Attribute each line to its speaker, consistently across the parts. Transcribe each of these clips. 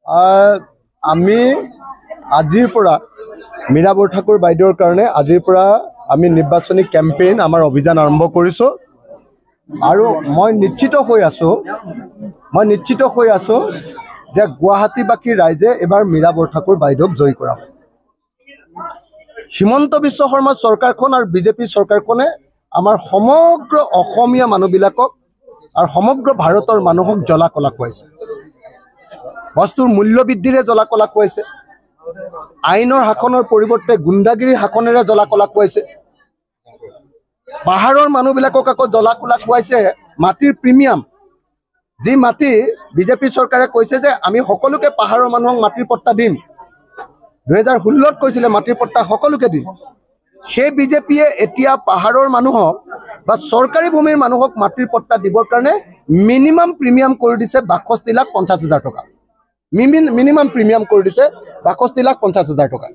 Speaker 1: আমি আজিৰ পৰা মীৰা বৰঠাকুৰ বাইদেউৰ কাৰণে আজিৰ পৰা আমি নিৰ্বাচনী কেম্পেইন আমাৰ অভিযান আৰম্ভ কৰিছোঁ আৰু মই নিশ্চিত হৈ আছোঁ যে গুৱাহাটীবাসী ৰাইজে এবাৰ মীৰা বৰঠাকুৰ বাইদেউক জয়ী কৰাব। হিমন্ত বিশ্ব শৰ্মা চৰকাৰখন আৰু বিজেপি চৰকাৰখনে আমাৰ সমগ্ৰ অসমীয়া মানুহবিলাকক আৰু সমগ্ৰ ভাৰতৰ মানুহক জ্বলা কলা খুৱাইছে। বস্তুৰ মূল্য বৃদ্ধিৰে জ্বলা কলা খুৱাইছে, আইনৰ শাসনৰ পৰিৱৰ্তে গুণ্ডাগিৰিৰ শাসনেৰে জ্বলা কলা খুৱাইছে, পাহাৰৰ মানুহবিলাকক আকৌ জ্বলা কলা খুৱাইছে মাটিৰ প্ৰিমিয়াম। যি মাটি বিজেপি চৰকাৰে কৈছে যে আমি সকলোকে পাহাৰৰ মানুহক মাটিৰ পট্টা দিম, 2016ত কৈছিলে মাটিৰ পট্টা সকলোকে দিম। সেই বিজেপিয়ে এতিয়া পাহাৰৰ মানুহক বা চৰকাৰী ভূমিৰ মানুহক মাটিৰ পট্টা দিবৰ কাৰণে মিনিমাম প্ৰিমিয়াম কৰি দিছে 62,50,000 টকা। মিনিমাম প্ৰিমিয়াম কৰি দিছে 62,50,000 টকা।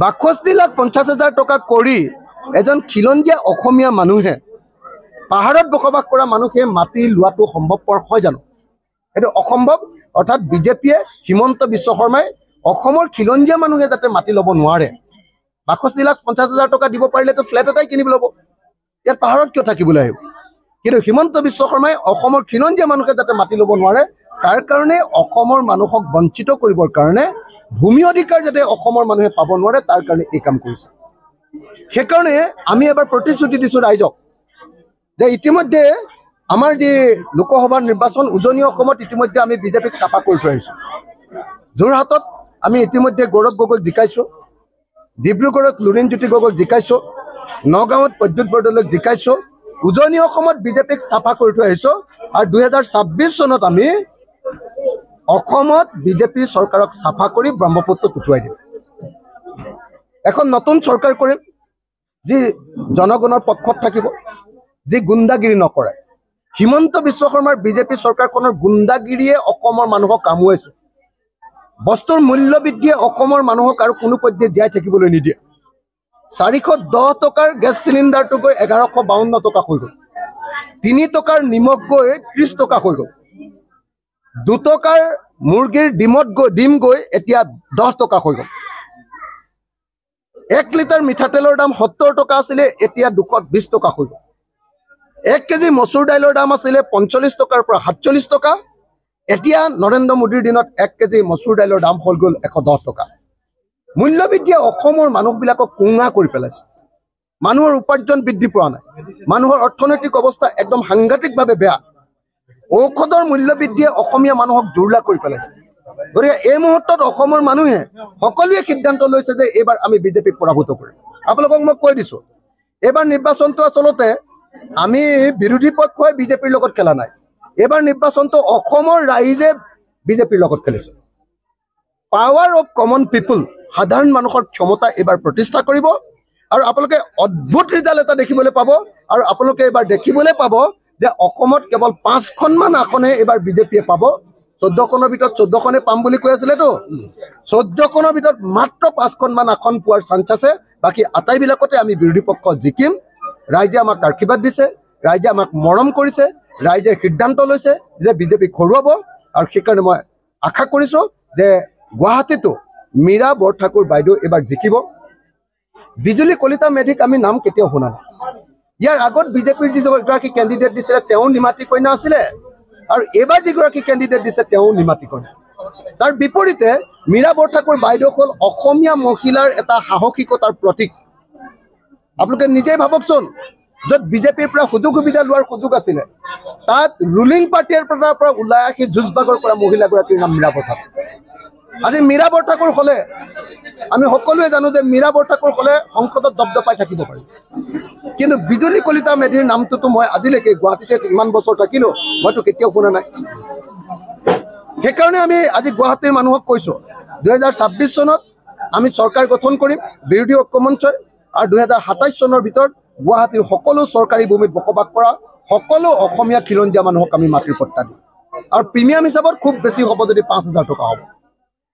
Speaker 1: 62,50,000 টকা কৰি এজন খিলঞ্জীয়া অসমীয়া মানুহে, পাহাৰত বসবাস কৰা মানুহে মাটি লোৱাটো সম্ভৱপৰ হয় জানো? এইটো অসম্ভৱ। অৰ্থাৎ বিজেপিয়ে হিমন্ত বিশ্ব শৰ্মাই অসমৰ খিলঞ্জীয়া মানুহে যাতে মাটি ল'ব নোৱাৰে, 62,50,000 টকা দিব পাৰিলেতো ফ্লেট এটাই কিনিব ল'ব, ইয়াত পাহাৰত কিয় থাকিবলৈ আহিব? কিন্তু হিমন্ত বিশ্ব শৰ্মাই অসমৰ খিলঞ্জীয়া মানুহে যাতে মাটি ল'ব নোৱাৰে তাৰ কাৰণে অসমৰ মানুহক বঞ্চিত কৰিবৰ কাৰণে, ভূমি অধিকাৰ যাতে অসমৰ মানুহে পাব নোৱাৰে তাৰ কাৰণে এই কাম কৰিছে। সেইকাৰণে আমি এবাৰ প্ৰতিশ্ৰুতি দিছোঁ ৰাইজক যে ইতিমধ্যে আমাৰ যি লোকসভাৰ নিৰ্বাচন উজনি অসমত ইতিমধ্যে আমি বিজেপিক চাফা কৰি থৈ আহিছোঁ। যোৰহাটত আমি ইতিমধ্যে গৌৰৱ গগৈক জিকাইছোঁ, ডিব্ৰুগড়ত লুৰিণজ্যোতি গগৈক জিকাইছোঁ, নগাঁৱত প্ৰদ্যুৎ বৰদলৈক জিকাইছোঁ। উজনি অসমত বিজেপিক চাফা কৰি থৈ আহিছোঁ আৰু 2026 চনত আমি অসমত বিজেপি চৰকাৰক চাফা কৰি ব্ৰহ্মপুত্ৰত উটুৱাই দিম। এখন নতুন চৰকাৰ কৰিম যি জনগণৰ পক্ষত থাকিব, যি গুণ্ডাগিৰি নকৰে। হিমন্ত বিশ্ব শৰ্মাৰ বিজেপি চৰকাৰখনৰ গুণ্ডাগিৰিয়ে অসমৰ মানুহক কামুৱাইছে। বস্তুৰ মূল্য বৃদ্ধিয়ে অসমৰ মানুহক আৰু কোনো পধ্যে জীয়াই থাকিবলৈ নিদিয়ে। 410 টকাৰ গেছ চিলিণ্ডাৰটো গৈ 1152 টকা হৈ গ'ল, 3 টকাৰ নিমখ গৈ 30 টকা হৈ গ'ল, 2 টকাৰ মুৰ্গীৰ ডিম গৈ এতিয়া 10 টকা হৈ গ'ল, 1 লিটাৰ মিঠাতেলৰ দাম 70 টকা আছিলে এতিয়া 220 টকা হৈ গ'ল, 1 কেজি মচুৰ দাইলৰ দাম আছিলে 45 টকাৰ পৰা 47 টকা, এতিয়া নৰেন্দ্ৰ মোদীৰ দিনত 1 কেজি মচুৰ দাইলৰ দাম হৈ গ'ল 110 টকা। মূল্যবৃদ্ধিয়ে অসমৰ মানুহবিলাকক কুঙা কৰি পেলাইছে। মানুহৰ উপাৰ্জন বৃদ্ধি পোৱা নাই, মানুহৰ অৰ্থনৈতিক অৱস্থা একদম সাংঘাতিকভাৱে বেয়া। ঔষধৰ মূল্যবৃদ্ধিয়ে অসমীয়া মানুহক দুৰ্লা কৰি পেলাইছে। গতিকে এই মুহূৰ্তত অসমৰ মানুহে সকলোৱে সিদ্ধান্ত লৈছে যে এইবাৰ আমি বিজেপিক পৰাভূত কৰিম। আপোনালোকক মই কৈ দিছোঁ, এইবাৰ নিৰ্বাচনটো আচলতে আমি বিৰোধী পক্ষই বিজেপিৰ লগত খেলা নাই, এইবাৰ নিৰ্বাচনটো অসমৰ ৰাইজে বিজেপিৰ লগত খেলিছে। পাৱাৰ অফ কমন পিপুল, সাধাৰণ মানুহৰ ক্ষমতা এইবাৰ প্ৰতিষ্ঠা কৰিব আৰু আপোনালোকে অদ্ভুত ৰিজাল্ট এটা দেখিবলৈ পাব। আৰু আপোনালোকে এইবাৰ দেখিবলৈ পাব যে অসমত কেৱল 5খনমান আসনহে এইবাৰ বিজেপিয়ে পাব। 14খনৰ ভিতৰত 14খনে পাম বুলি কৈ আছিলেতো, 14খনৰ ভিতৰত মাত্ৰ 5খনমান আসন পোৱাৰ চান্স আছে। বাকী আটাইবিলাকতে আমি বিৰোধী পক্ষ জিকিম। ৰাইজে আমাক আশীৰ্বাদ দিছে, ৰাইজে আমাক মৰম কৰিছে, ৰাইজে সিদ্ধান্ত লৈছে যে বিজেপিক হৰুৱাব। আৰু সেইকাৰণে মই আশা কৰিছোঁ যে গুৱাহাটীতো মীৰা বৰঠাকুৰ বাইদেউ এইবাৰ জিকিব। বিজুলী কলিতা মেধিক আমি নাম কেতিয়াও শুনা নাই। ইয়াৰ আগত বিজেপিৰ যিগৰাকী কেণ্ডিডেট দিছিলে তেওঁ নিমাতী কন্যা আছিলে আৰু এইবাৰ যিগৰাকী কেণ্ডিডেট দিছে তেওঁ নিমাতী কন্যা। তাৰ বিপৰীতে মীৰা বৰঠাকুৰ বাইদেউ হ'ল অসমীয়া মহিলাৰ এটা সাহসিকতাৰ প্ৰতীক। আপোনালোকে নিজেই ভাবকচোন, য'ত বিজেপিৰ পৰা সুযোগ সুবিধা লোৱাৰ সুযোগ আছিলে তাত ৰুলিং পাৰ্টিৰ পৰা ওলাই আহি যুঁজবাগৰ পৰা মহিলাগৰাকীৰ নাম মীৰা বৰঠাকুৰ। আজি মীৰা বৰঠাকুৰ হ'লে আমি সকলোৱে জানো যে মীৰা বৰঠাকুৰ হ'লে সংসদত দপদপাই থাকিব পাৰি, কিন্তু বিজুলী কলিতা মেধিৰ নামটোতো মই আজিলৈকে গুৱাহাটীতে ইমান বছৰ থাকিলোঁ মইতো কেতিয়াও শুনা নাই। সেইকাৰণে আমি আজি গুৱাহাটীৰ মানুহক কৈছোঁ 2026 চনত আমি চৰকাৰ গঠন কৰিম বিৰোধী ঐক্যমঞ্চই, আৰু 2027 চনৰ ভিতৰত গুৱাহাটীৰ সকলো চৰকাৰী ভূমিত বসবাস কৰা সকলো অসমীয়া খিলঞ্জীয়া মানুহক আমি মাটিৰ পট্টা দিম। আৰু প্ৰিমিয়াম হিচাপত খুব বেছি হ'ব যদি 5,000 টকা হ'ব।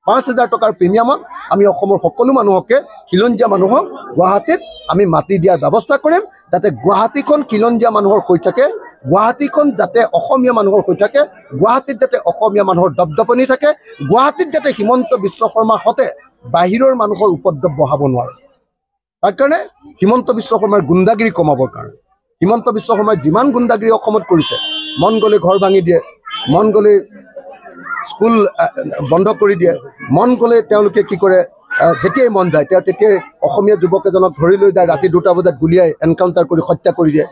Speaker 1: 5,000 টকাৰ প্ৰিমিয়ামত আমি অসমৰ সকলো মানুহকে, খিলঞ্জীয়া মানুহক গুৱাহাটীত আমি মাটি দিয়াৰ ব্যৱস্থা কৰিম যাতে গুৱাহাটীখন খিলঞ্জীয়া মানুহৰ হৈ থাকে, গুৱাহাটীখন যাতে অসমীয়া মানুহৰ হৈ থাকে, গুৱাহাটীত যাতে অসমীয়া মানুহৰ দপদপনি থাকে, গুৱাহাটীত যাতে হিমন্ত বিশ্ব শৰ্মা হতে বাহিৰৰ মানুহৰ উপদ্ৰৱ বহাব নোৱাৰে। তাৰ কাৰণে হিমন্ত বিশ্ব শৰ্মাৰ গুণ্ডাগিৰি কমাবৰ কাৰণে হিমন্ত বিশ্ব শৰ্মাই যিমান গুণ্ডাগিৰি অসমত কৰিছে, মন গ'লে ঘৰ ভাঙি দিয়ে, মন গ'লে স্কুল বন্ধ কৰি দিয়ে, মন গ'লে তেওঁলোকে কি কৰে, যেতিয়াই মন যায় তেতিয়াই অসমীয়া যুৱক এজনক ধৰি লৈ যায়, ৰাতি 2টা বজাত গুলিয়াই এনকাউণ্টাৰ কৰি হত্যা কৰি দিয়ে।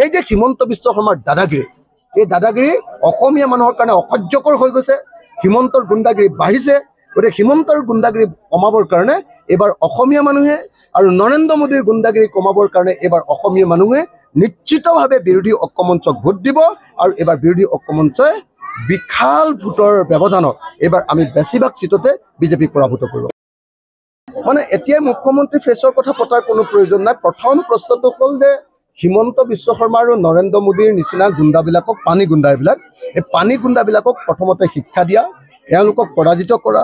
Speaker 1: এই যে হিমন্ত বিশ্ব শৰ্মাৰ দাদাগিৰি, এই দাদাগিৰি অসমীয়া মানুহৰ কাৰণে অসহ্যকৰ হৈ গৈছে। হিমন্তৰ গুণ্ডাগিৰি বাঢ়িছে। গতিকে হিমন্তৰ গুণ্ডাগিৰি কমাবৰ কাৰণে এইবাৰ অসমীয়া মানুহে আৰু নৰেন্দ্ৰ মোদীৰ গুণ্ডাগিৰি কমাবৰ কাৰণে এইবাৰ অসমীয়া মানুহে নিশ্চিতভাৱে বিৰোধী ঐক্যমঞ্চক ভোট দিব। আৰু এইবাৰ বিৰোধী ঐক্যমঞ্চই বিশাল ভোটৰ ব্যৱধানত এইবাৰ আমি বেছিভাগ চিটতে বিজেপিক পৰাভূত কৰিব। মানে এতিয়া মুখ্যমন্ত্ৰী ফেচৰ কথা পতাৰ কোনো প্ৰয়োজন নাই। প্ৰথম প্ৰশ্নটো হ'ল যে হিমন্ত বিশ্ব শৰ্মা আৰু নৰেন্দ্ৰ মোদীৰ নিচিনা গুণ্ডাবিলাকক, পানী গুণ্ডা এইবিলাক, এই পানী গুণ্ডাবিলাকক প্ৰথমতে শিক্ষা দিয়া, এওঁলোকক পৰাজিত কৰা,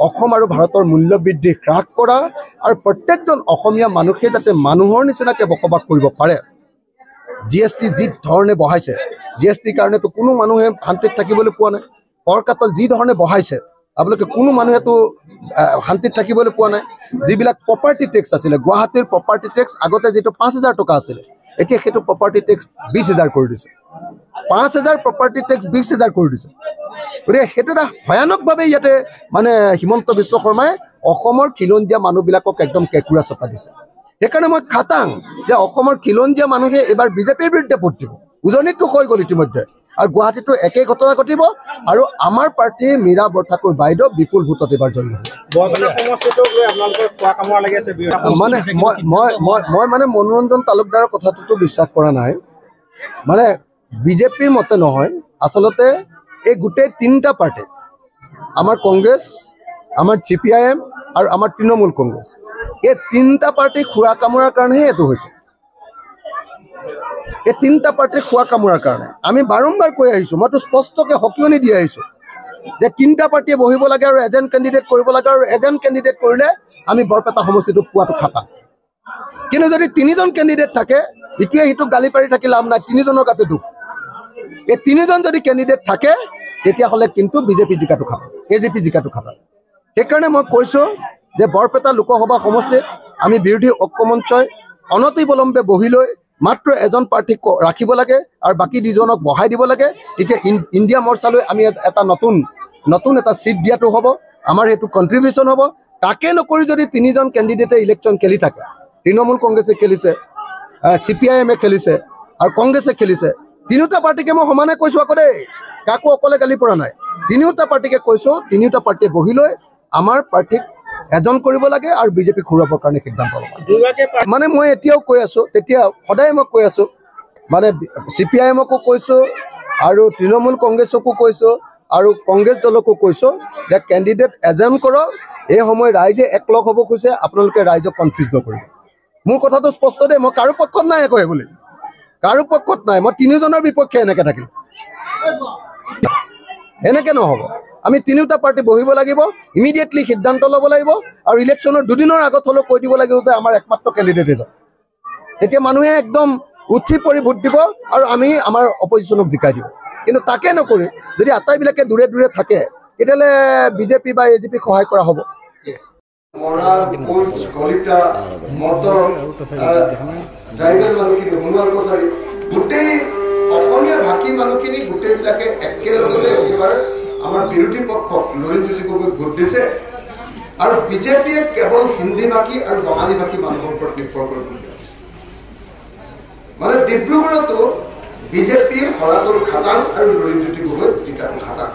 Speaker 1: অসম আৰু ভাৰতৰ মূল্য বৃদ্ধি হ্ৰাস কৰা, আৰু প্ৰত্যেকজন অসমীয়া মানুহে যাতে মানুহৰ নিচিনাকৈ বসবাস কৰিব পাৰে। GST যি ধৰণে বঢ়াইছে, GSTৰ কাৰণেতো কোনো মানুহে শান্তিত থাকিবলৈ পোৱা নাই। কৰ কাটল যি ধৰণে বঢ়াইছে, আপোনালোকে কোনো মানুহেতো শান্তিত থাকিবলৈ পোৱা নাই। যিবিলাক প্ৰপাৰ্টি টেক্স আছিলে, গুৱাহাটীৰ প্ৰপাৰ্টি টেক্স আগতে যিটো 5,000 টকা আছিলে, এতিয়া সেইটো প্ৰপাৰ্টি টেক্স 20,000 কৰি দিছে। 5,000 প্ৰপাৰ্টি টেক্স 20,000 কৰি দিছে। গতিকে সেইটো এটা ভয়ানকভাৱে ইয়াতে মানে হিমন্ত বিশ্ব শৰ্মাই অসমৰ খিলঞ্জীয়া মানুহবিলাকক একদম কেঁকুৰা চপা দিছে। সেইকাৰণে মই খাটাং যে অসমৰ খিলঞ্জীয়া মানুহে এইবাৰ বিজেপিৰ বিৰুদ্ধে ভোট দিব। উজনিতটো হৈ গ'ল ইতিমধ্যে, আৰু গুৱাহাটীতো একেই ঘটনা ঘটিব। আৰু আমাৰ প্ৰাৰ্থী মীৰা বৰঠাকুৰ বাইদেউ বিপুল ভোটত এইবাৰ জয়ী হ'ব। মানে মই মানে মনোৰঞ্জন তালুকদাৰৰ কথাটোতো বিশ্বাস কৰা নাই। মানে বিজেপিৰ মতে নহয়, আচলতে এই গোটেই 3টা পাৰ্টি, আমাৰ কংগ্ৰেছ, আমাৰ CPIM আৰু আমাৰ তৃণমূল কংগ্ৰেছ, এই 3টা পাৰ্টি খোৱা কামোৰাৰ কাৰণেহে এইটো হৈছে। এই 3টা পাৰ্টিৰ খোৱা কামোৰাৰ কাৰণে আমি বাৰম্বাৰ কৈ আহিছোঁ, মইতো স্পষ্টকৈ সকিয়নি দি আহিছোঁ যে 3টা পাৰ্টিয়ে বহিব লাগে আৰু এজেণ্ট কেণ্ডিডেট কৰিব লাগে, আৰু এজেণ্ট কেণ্ডিডেট কৰিলে আমি বৰপেটা সমষ্টিটো পোৱাটো খাটাং। কিন্তু যদি 3জন কেণ্ডিডেট থাকে, ইটোৱে সিটোক গালি পাৰি থাকি লাভ নাই, 3জনৰ গাতে দুখ। এই 3জন যদি কেণ্ডিডেট থাকে, তেতিয়াহ'লে কিন্তু বিজেপি জিকাটো খাটাং, AJP জিকাটো খাটাং। সেইকাৰণে মই কৈছোঁ যে বৰপেটা লোকসভা সমষ্টিত আমি বিৰোধী ঐক্যমঞ্চই অনতিবিলম্বে বহি লৈ মাত্ৰ এজন প্ৰাৰ্থীক ৰাখিব লাগে আৰু বাকী 2জনক বহাই দিব লাগে। তেতিয়া ইণ্ডিয়া মৰ্চালৈ আমি এটা নতুন এটা চিট দিয়াটো হ'ব, আমাৰ সেইটো কণ্ট্ৰিবিউশ্যন হ'ব। তাকে নকৰি যদি 3জন কেণ্ডিডেটে ইলেকশ্যন খেলি থাকে, তৃণমূল কংগ্ৰেছে খেলিছে, CPIM খেলিছে আৰু কংগ্ৰেছে খেলিছে, 3টা পাৰ্টিকে মই সমানে কৈছোঁ আকৌ দেই, কাকো অকলে গালি পৰা নাই। 3টা পাৰ্টিকে কৈছোঁ, 3টা পাৰ্টিয়ে বহি লৈ আমাৰ প্ৰাৰ্থীক এজন কৰিব লাগে আৰু বিজেপিক ঘূৰাবৰ কাৰণে সিদ্ধান্ত ল'ব। মানে মই এতিয়াও কৈ আছোঁ, তেতিয়া সদায় মই কৈ আছোঁ, মানে CPIMকো কৈছোঁ আৰু তৃণমূল কংগ্ৰেছকো কৈছোঁ আৰু কংগ্ৰেছ দলকো কৈছোঁ যে কেণ্ডিডেট এজন কৰক। এই সময় ৰাইজে একলগ হ'ব কৈছে, আপোনালোকে ৰাইজক কনফিউজ নকৰিব। মোৰ কথাটো স্পষ্ট দেই, মই কাৰো পক্ষত নাই একো বুলি, কাৰো পক্ষত নাই। মই 3জনৰ বিপক্ষে এনেকৈ থাকিম, এনেকৈ নহ'ব। আমি 3টা পাৰ্টি বহিব লাগিব, ইমিডিয়েটলি সিদ্ধান্ত ল'ব লাগিব, আৰু ইলেকশ্যনৰ 2 দিনৰ আগত হ'লেও কৈ দিব লাগিব যে আমাৰ একমাত্ৰ কেণ্ডিডেট এজন। তেতিয়া মানুহে একদম উঠি পৰি ভোট দিব আৰু আমি আমাৰ অপজিশ্যনক জিকাই দিব। কিন্তু তাকে নকৰি যদি আটাইবিলাকে দূৰে দূৰে থাকে, তেতিয়াহ'লে বিজেপি বা AJPক সহায় কৰা হ'ব। গোটেই অসমীয়া ভাষী মানুহখিনি গোটেইবিলাকে একেলগে এইবাৰ আমাৰ বিৰোধী পক্ষক নৰেন্দ্ৰ গগৈক ভোট দিছে, আৰু বিজেপিয়ে কেৱল হিন্দী ভাষী আৰু বঙালী ভাষী মানুহৰ ওপৰত নিৰ্ভৰ কৰিবলগীয়া হৈছে। মানে ডিব্ৰুগড়তো বিজেপিৰ হৰাটোৰ খাটাং আৰু নৰেন্দ্ৰ গগৈ জিকাটো খাটাং।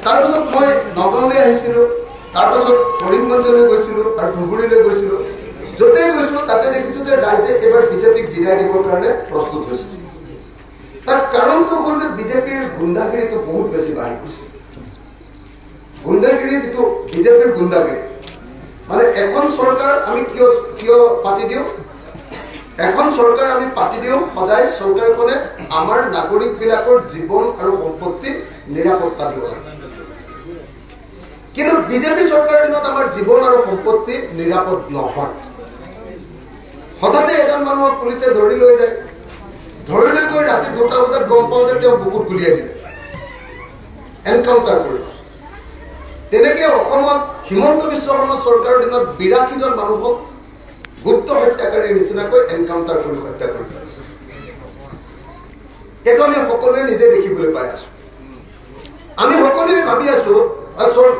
Speaker 1: তাৰপিছত মই নগাঁৱলৈ আহিছিলোঁ, তাৰপাছত কৰিমগঞ্জলৈ গৈছিলোঁ আৰু ধুবুৰীলৈ গৈছিলোঁ। য'তেই গৈছোঁ তাতে দেখিছোঁ যে ৰাইজে এইবাৰ বিজেপিক বিদায় দিবৰ কাৰণে প্ৰস্তুত হৈছে। তাৰ কাৰণটো হ'ল যে বিজেপিৰ গুণ্ডাগিৰিটো বহুত বেছি বাঢ়ি গৈছে। গুণ্ডাগিৰি যিটো বিজেপিৰ গুণ্ডাগিৰি, মানে এখন চৰকাৰ আমি কিয় পাতি দিওঁ, এখন চৰকাৰ আমি পাতি দিওঁ সদায় চৰকাৰখনে আমাৰ নাগৰিকবিলাকৰ জীৱন আৰু সম্পত্তি নিৰাপত্তা দিব লাগে। কিন্তু বিজেপি চৰকাৰৰ দিনত আমাৰ জীৱন আৰু সম্পত্তি নিৰাপদ নহয়। হঠাতে এজন মানুহক পুলিচে ধৰি লৈ যায়, ধৰি লৈ গৈ ৰাতি 2টা বজাত গম পাওঁ যে তেওঁ বুকুত গুলিয়াই দিলে, এনকাউণ্টাৰ কৰিলে। তেনেকৈ অসমত হিমন্ত বিশ্ব শৰ্মা চৰকাৰৰ দিনত 82জন মানুহক গুপ্ত হত্যাকাৰীৰ নিচিনাকৈ এনকাউণ্টাৰ কৰি হত্যা কৰি পেলাইছে। এইটো আমি সকলোৱে নিজে দেখিবলৈ পাই আছো। আমি সকলোৱে ভাবি আছো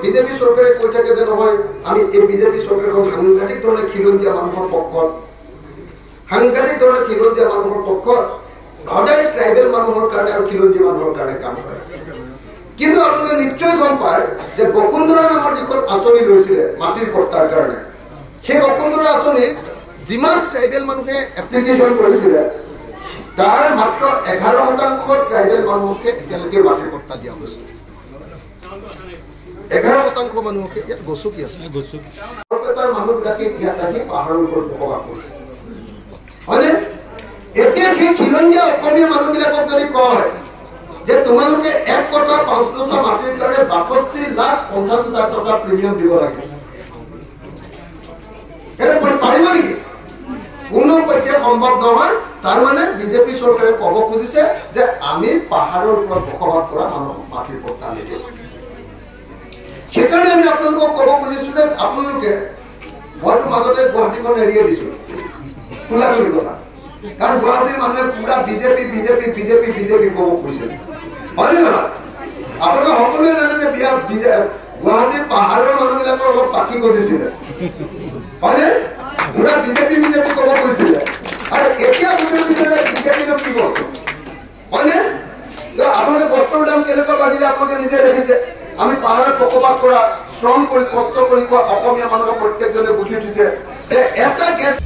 Speaker 1: বিজেপি চৰকাৰে কৈ থাকে যে নহয় আমি এই বিজেপি চৰকাৰখন সাংঘাতিক ধৰণে খিলঞ্জীয়া মানুহৰ পক্ষত, সাংঘাতিক ধৰণে খিলঞ্জীয়া মানুহৰ পক্ষত, সদায় ট্ৰাইবেল মানুহৰ কাৰণে আৰু খিলঞ্জীয়া মানুহৰ কাৰণে কাম কৰে। কিন্তু আপোনালোকে নিশ্চয় গম পায় যে বসুন্ধৰা নামৰ যিখন আঁচনি লৈছিলে মাটিৰ পট্টাৰ কাৰণে, সেই বসুন্ধৰা আঁচনিত যিমান ট্ৰাইবেল মানুহে এপ্লিকেশ্যন কৰিছিলে তাৰ মাত্ৰ 11% ট্ৰাইবেল মানুহকে এতিয়ালৈকে মাটিৰ পট্টা দিয়া হৈছে। 11% মানুহকে ইয়াত গছু কি আছে, বৰপেটাৰ মানুহবিলাকে ইয়াত আহি পাহাৰৰ ওপৰত বসবাস কৰিছে, হয়নে? এতিয়া সেই খিলঞ্জীয়া অসমীয়া মানুহবিলাকক যদি কয় যে তোমালোকে 1 কঠা 5 পইচা মাটিৰ কাৰণে 62,50,000 টকা প্ৰিমিয়াম দিব লাগে, এটা পাৰিব নেকি? কোনো পক্ষে সম্ভৱ নহয়। তাৰ মানে বিজেপি চৰকাৰে ক'ব খুজিছে যে আমি পাহাৰৰ ওপৰত বসবাস কৰা মানুহক মাটিৰ পট্টা নিদিওঁ। সেইকাৰণে আমি আপোনালোকক ক'ব খুজিছো যে আপোনালোকে, মইতো মাজতে গুৱাহাটীখন এৰিয়ে দিছো খোলা কৰি কথা, কাৰণ গুৱাহাটীৰ মানুহে পুৰা বিজেপি বিজেপি বিজেপি বিজেপি ক'ব খুজিছে, হয়নে নহয়? আপোনালোকে সকলোৱে জানে যে গুৱাহাটীৰ পাহাৰৰ মানুহবিলাকৰ অলপ পাখি গজিছিলে, হয়নে? পুৰা বিজেপি বিজেপি ক'ব কৈছিলে, আৰু এতিয়া বুজিছে যে বিজেপিটো কি বস্তু, হয়নে? আপোনালোকে বস্তুৰ দাম কেনেকুৱা বাঢ়িলে আপোনালোকে নিজে দেখিছে। আমি পাহাৰত বসবাস কৰা, শ্ৰম কৰি কষ্ট কৰি খোৱা অসমীয়া মানুহৰ প্ৰত্যেকজনে বুজি উঠিছে যে এটা গেছ